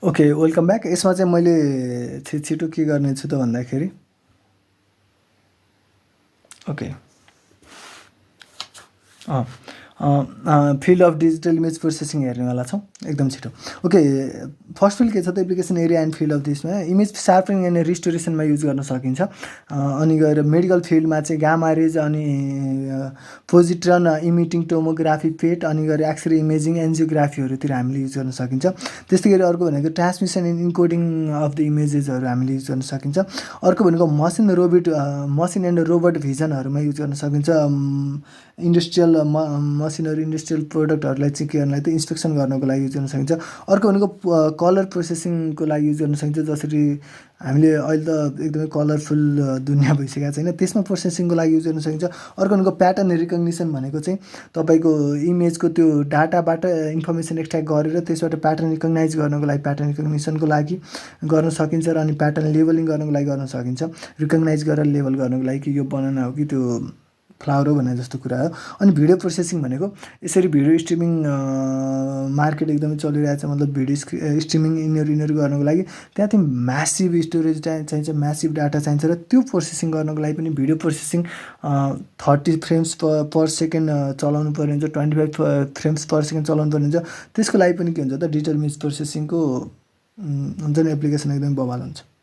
Okay, welcome back. यसमा चाहिँ मैले छिटो के गर्नेछु त भन्दाखेरि okay field of digital image processing हेर्नेवाला छौँ एकदम छिटो। ओके, फर्स्ट फिल्ड के छ त application area and field of दिसमा इमेज सार्पनिङ एन्ड रिस्टोरेसनमा युज गर्न सकिन्छ। अनि गएर मेडिकल फिल्डमा चाहिँ गामा रेज अनि पोजिट्रन इमिटिङ टोमोग्राफी पेट अनि गएर एक्सरे इमेजिङ एन्जियोग्राफीहरूतिर हामीले युज गर्न सकिन्छ। त्यस्तै गरी अर्को भनेको transmission and encoding of the इमेजेसहरू हामीले युज गर्न सकिन्छ। अर्को भनेको मसिन एन्ड रोबोट भिजनहरूमा युज गर्न सकिन्छ। इन्डस्ट्रियल मसिनहरू इन्डस्ट्रियल प्रोडक्टहरूलाई चाहिँ के गर्नलाई त इन्स्पेक्सन गर्नको लागि युज गर्न सकिन्छ। अर्को भनेको कलर प्रोसेसिङको लागि युज गर्न सकिन्छ। जसरी हामीले अहिले त एकदमै कलरफुल दुनियाँ भइसकेको छैन, त्यसमा प्रोसेसिङको लागि युज गर्न सकिन्छ। अर्को भनेको प्याटर्न रिकग्निसन भनेको चाहिँ तपाईँको इमेजको त्यो डाटाबाट इन्फर्मेसन एक्सट्र्याक्ट गरेर त्यसबाट प्याटर्न रिकग्नाइज गर्नको लागि प्याटर्न रिकग्निसनको लागि गर्न सकिन्छ र अनि प्याटर्न लेबलिङ गर्नको लागि गर्न सकिन्छ। रिकग्नाइज गरेर लेबल गर्नको लागि कि यो बनाना हो कि त्यो फ्लावर हो भन्ने जस्तो कुरा हो। अनि भिडियो प्रोसेसिङ भनेको यसरी भिडियो स्ट्रिमिङ मार्केट एकदमै चलिरहेको छ। मतलब भिडियो स्ट्रिमिङ यिनीहरू गर्नको लागि त्यहाँ चाहिँ म्यासिभ स्टोरेज चाहिन्छ, म्यासिभ डाटा चाहिन्छ र त्यो प्रोसेसिङ गर्नको लागि पनि video processing 30 frames per second चलाउनु पर्ने हुन्छ, 25 फ्रेम्स पर सेकेन्ड चलाउनु पर्ने हुन्छ। त्यसको लागि पनि के हुन्छ त डिजिटल इमेज प्रोसेसिङको हुन्छ नि एप्लिकेसन एकदमै बवाल हुन्छ।